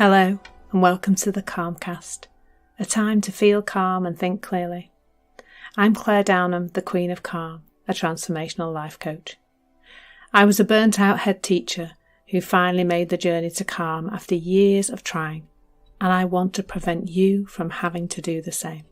Hello, and welcome to the Calmcast, a time to feel calm and think clearly. I'm Claire Downham, the Queen of Calm, a transformational life coach. I was a burnt-out head teacher who finally made the journey to calm after years of trying, and I want to prevent you from having to do the same.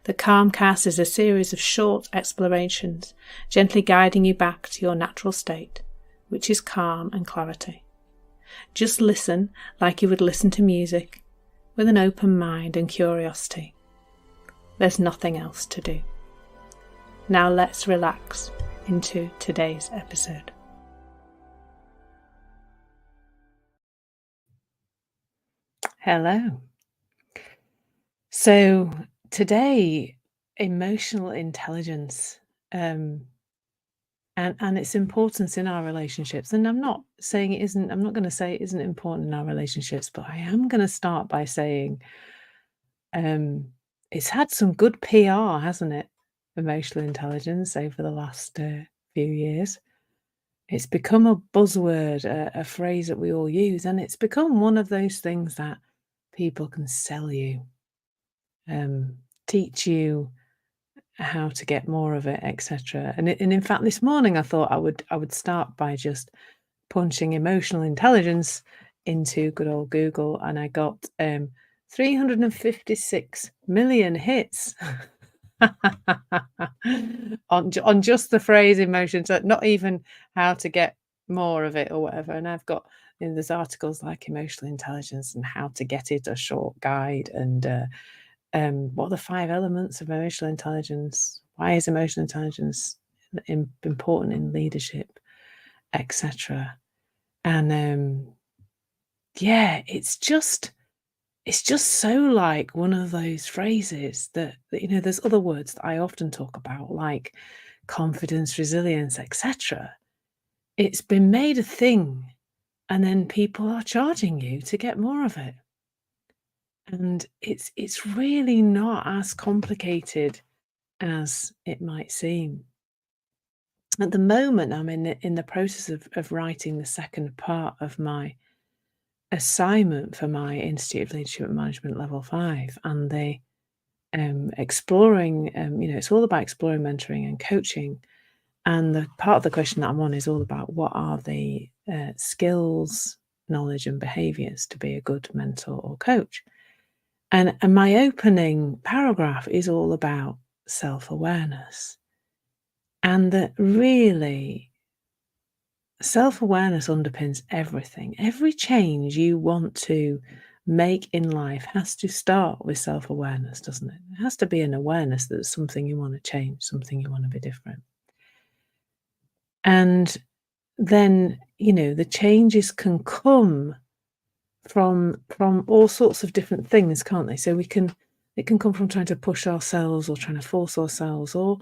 The Calmcast is a series of short explorations, gently guiding you back to your natural state, which is calm and clarity. Just listen like you would listen to music, with an open mind and curiosity. There's nothing else to do. Now let's relax into today's episode. Hello. So today, emotional intelligence and its importance in our relationships. And I'm not going to say it isn't important in our relationships, but I am going to start by saying it's had some good PR, hasn't it? Emotional intelligence over the last few years. It's become a buzzword, a phrase that we all use, and it's become one of those things that people can sell you, teach you how to get more of it, etc. And in fact, this morning I thought I would start by just punching emotional intelligence into good old Google, and I got 356 million hits on just the phrase emotion, so not even how to get more of it or whatever. And I've got, there's articles like emotional intelligence and how to get it, a short guide, and what are the 5 elements of emotional intelligence? Why is emotional intelligence important in leadership, etc.? And yeah, it's just so like one of those phrases that there's other words that I often talk about, like confidence, resilience, etc. It's been made a thing, and then people are charging you to get more of it. And it's really not as complicated as it might seem. At the moment, I'm in the process of writing the second part of my assignment for my Institute of Leadership and Management Level 5, and the exploring, it's all about exploring mentoring and coaching. And the part of the question that I'm on is all about what are the skills, knowledge, and behaviours to be a good mentor or coach. And my opening paragraph is all about self-awareness. And that really, self-awareness underpins everything. Every change you want to make in life has to start with self-awareness, doesn't it? It has to be an awareness that there's something you want to change, something you want to be different. And then, the changes can come from all sorts of different things, can't they? So it can come from trying to push ourselves or trying to force ourselves, or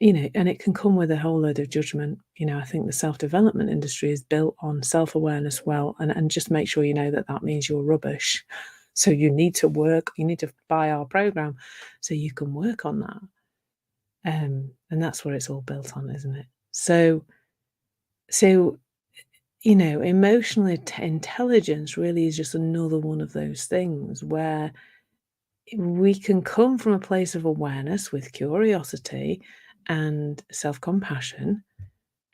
and it can come with a whole load of judgment. I think the self-development industry is built on self-awareness, and just make sure that means you're rubbish. So you need to buy our program so you can work on that. And that's what it's all built on, isn't it? So emotional intelligence really is just another one of those things where we can come from a place of awareness with curiosity and self-compassion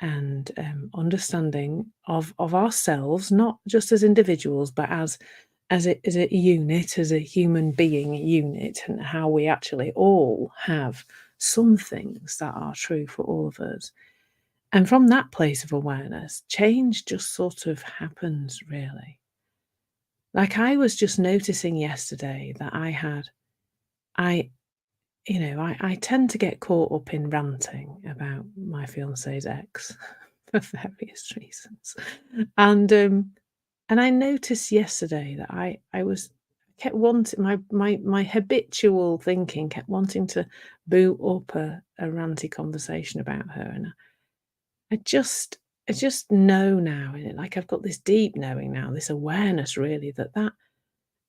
and understanding of ourselves, not just as individuals, but as a unit, as a human being unit, and how we actually all have some things that are true for all of us. And from that place of awareness, change just sort of happens, really. Like, I was just noticing yesterday that I tend to get caught up in ranting about my fiance's ex for various reasons. And I noticed yesterday that I kept wanting, my habitual thinking kept wanting to boot up a ranty conversation about her. And I just know now, like I've got this deep knowing now, this awareness really that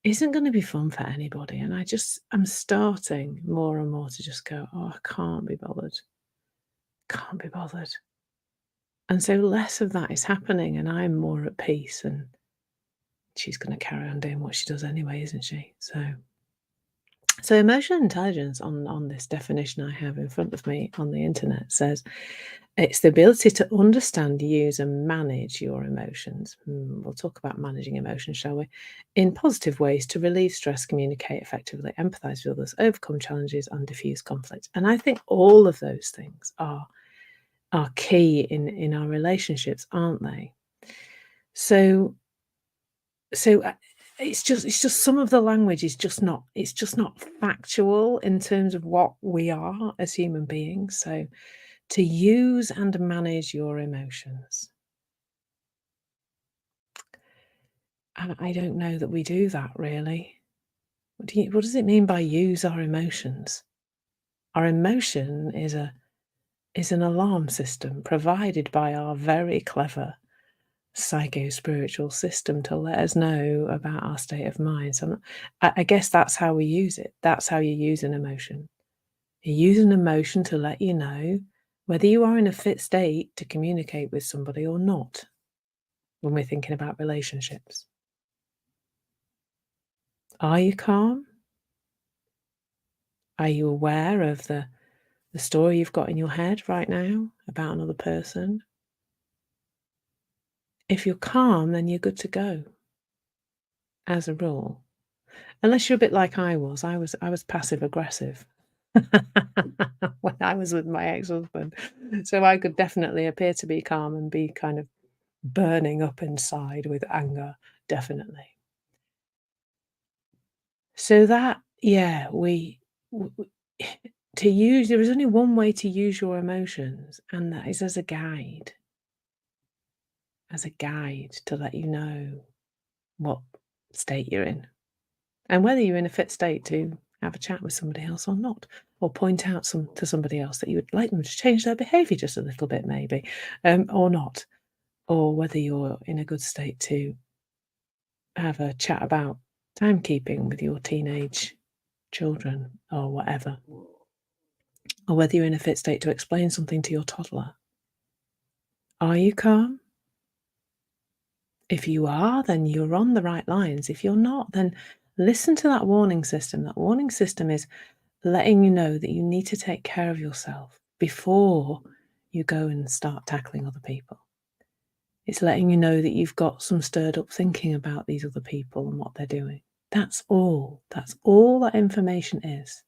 isn't going to be fun for anybody. And I'm starting more and more to just go, oh, I can't be bothered. Can't be bothered. And so less of that is happening, and I'm more at peace. And she's gonna carry on doing what she does anyway, isn't she? So emotional intelligence on this definition I have in front of me on the internet says it's the ability to understand, use, and manage your emotions. We'll talk about managing emotions, shall we? In positive ways to relieve stress, communicate effectively, empathize with others, overcome challenges, and diffuse conflict. And I think all of those things are key in our relationships, aren't they? So so it's just some of the language is just not it's just not factual in terms of what we are as human beings. So to use and manage your emotions. And I don't know that we do that really. What does it mean by use our emotions? Our emotion is an alarm system provided by our very clever psycho-spiritual system to let us know about our state of mind. So I guess that's how we use it. That's how you use an emotion. You use an emotion to let you know whether you are in a fit state to communicate with somebody or not when we're thinking about relationships. Are you calm? Are you aware of the story you've got in your head right now about another person? If you're calm, then you're good to go, as a rule. Unless you're a bit like I was. I was passive aggressive when I was with my ex-husband. So I could definitely appear to be calm and be kind of burning up inside with anger, definitely. So that yeah, we w w to use there is only one way to use your emotions, and that is as a guide to let you know what state you're in, and whether you're in a fit state to have a chat with somebody else or not, or point out to somebody else that you would like them to change their behaviour just a little bit maybe, or not, or whether you're in a good state to have a chat about timekeeping with your teenage children or whatever, or whether you're in a fit state to explain something to your toddler. Are you calm? If you are, then you're on the right lines. If you're not, then listen to that warning system. That warning system is letting you know that you need to take care of yourself before you go and start tackling other people. It's letting you know that you've got some stirred up thinking about these other people and what they're doing. That's all. That's all that information is.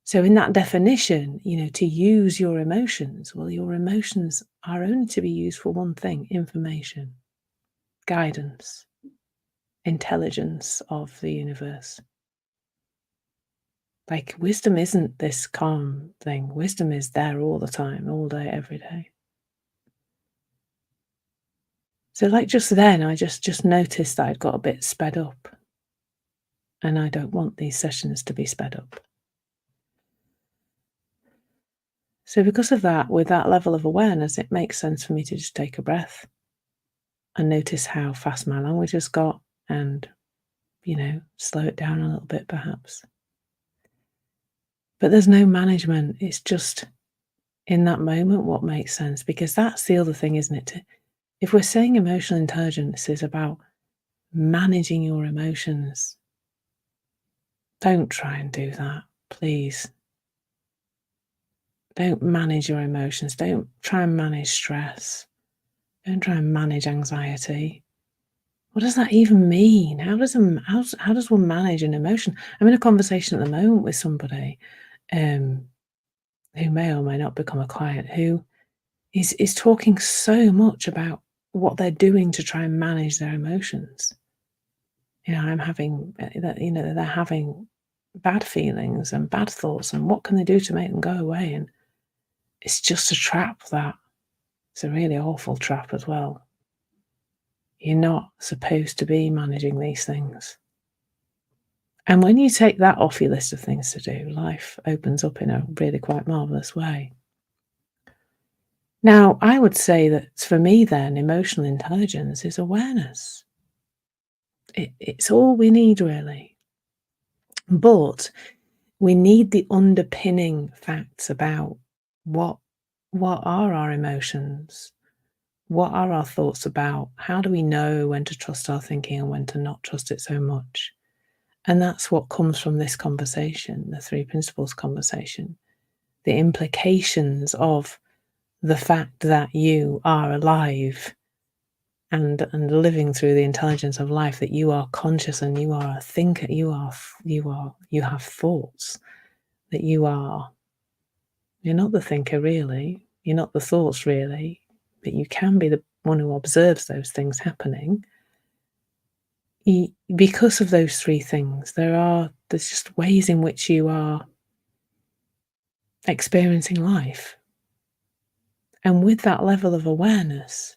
So, in that definition, to use your emotions, well, your emotions are only to be used for one thing: information, guidance, intelligence of the universe. Like, wisdom isn't this calm thing. Wisdom is there all the time, all day, every day. So, like just then, I just noticed that I'd got a bit sped up, and I don't want these sessions to be sped up. So, because of that, with that level of awareness, it makes sense for me to just take a breath and notice how fast my language has got and, slow it down a little bit perhaps. But there's no management. It's just in that moment what makes sense, because that's the other thing, isn't it? If we're saying emotional intelligence is about managing your emotions, don't try and do that, please. Don't manage your emotions. Don't try and manage stress. Don't try and manage anxiety. What does that even mean? How does one manage an emotion? I'm in a conversation at the moment with somebody um, who may or may not become a client, who is talking so much about what they're doing to try and manage their emotions. I'm having that. They're having bad feelings and bad thoughts, and what can they do to make them go away? And it's just a trap. That it's a really awful trap as well. You're not supposed to be managing these things. And when you take that off your list of things to do, life opens up in a really quite marvelous way. Now, I would say that for me, then, emotional intelligence is awareness. It's all we need, really. But we need the underpinning facts about what what are our emotions? What are our thoughts about? How do we know when to trust our thinking and when to not trust it so much? And that's what comes from this conversation, the three principles conversation. The implications of the fact that you are alive and living through the intelligence of life, that you are conscious and you are a thinker, you have thoughts, that you're not the thinker really, you're not the thoughts really, but you can be the one who observes those things happening. Because of those three things, there's just ways in which you are experiencing life. And with that level of awareness,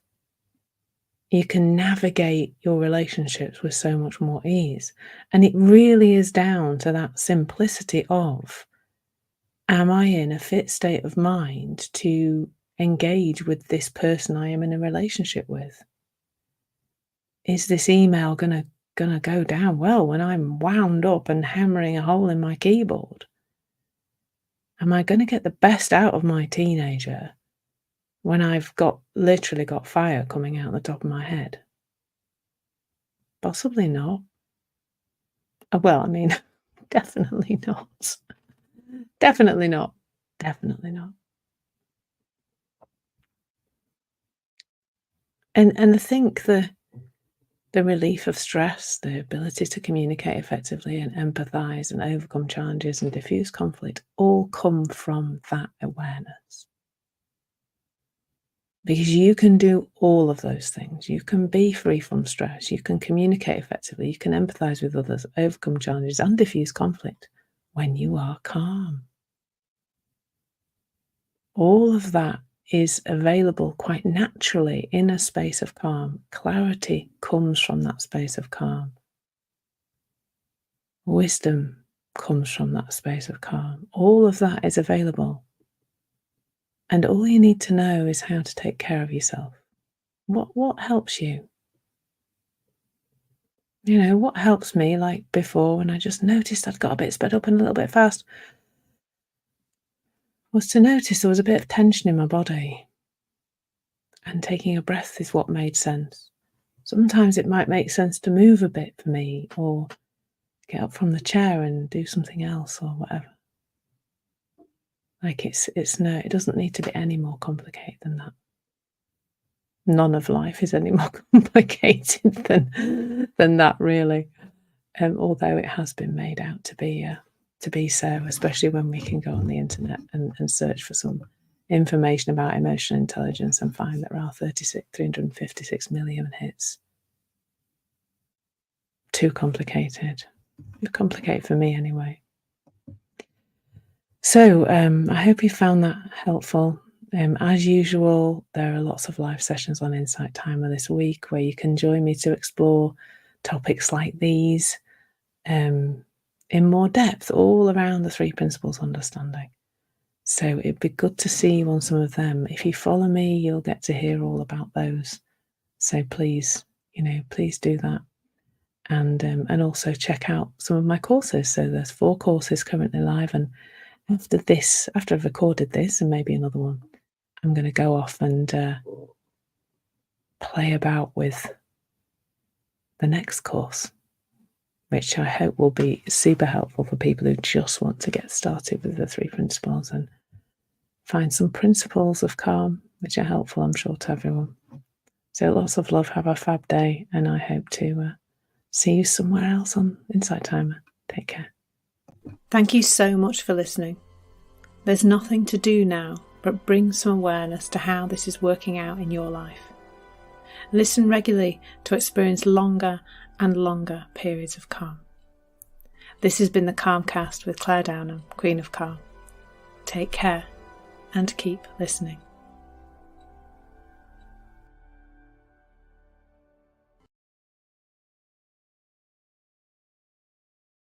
you can navigate your relationships with so much more ease. And it really is down to that simplicity of, am I in a fit state of mind to engage with this person I am in a relationship with? Is this email gonna go down well when I'm wound up and hammering a hole in my keyboard? Am I gonna get the best out of my teenager when I've literally got fire coming out the top of my head? Possibly not. Well, I mean, definitely not. Definitely not. Definitely not. And I think the relief of stress, the ability to communicate effectively and empathize and overcome challenges and diffuse conflict all come from that awareness. Because you can do all of those things. You can be free from stress. You can communicate effectively. You can empathize with others, overcome challenges and diffuse conflict when you are calm. All of that is available quite naturally in a space of calm. Clarity comes from that space of calm. Wisdom comes from that space of calm. All of that is available. And all you need to know is how to take care of yourself. What helps you? What helps me, like before when I just noticed I'd got a bit sped up and a little bit fast, was to notice there was a bit of tension in my body. And taking a breath is what made sense. Sometimes it might make sense to move a bit for me, or get up from the chair and do something else or whatever. Like it doesn't need to be any more complicated than that. None of life is any more complicated than that, really. Although it has been made out to be so, especially when we can go on the internet and search for some information about emotional intelligence and find that there are 356 million hits. Too complicated. Too complicated for me anyway. So I hope you found that helpful. As usual, there are lots of live sessions on Insight Timer this week where you can join me to explore topics like these in more depth, all around the three principles understanding. So it'd be good to see you on some of them. If you follow me, you'll get to hear all about those. So please do that. And also check out some of my courses. So there's 4 courses currently live, and after I've recorded this and maybe another one, I'm going to go off and play about with the next course, which I hope will be super helpful for people who just want to get started with the 3 principles and find some principles of calm, which are helpful, I'm sure, to everyone. So lots of love, have a fab day, and I hope to see you somewhere else on Insight Timer. Take care. Thank you so much for listening. There's nothing to do now but bring some awareness to how this is working out in your life. Listen regularly to experience longer and longer periods of calm. This has been the Calmcast with Claire Downham, Queen of Calm. Take care and keep listening.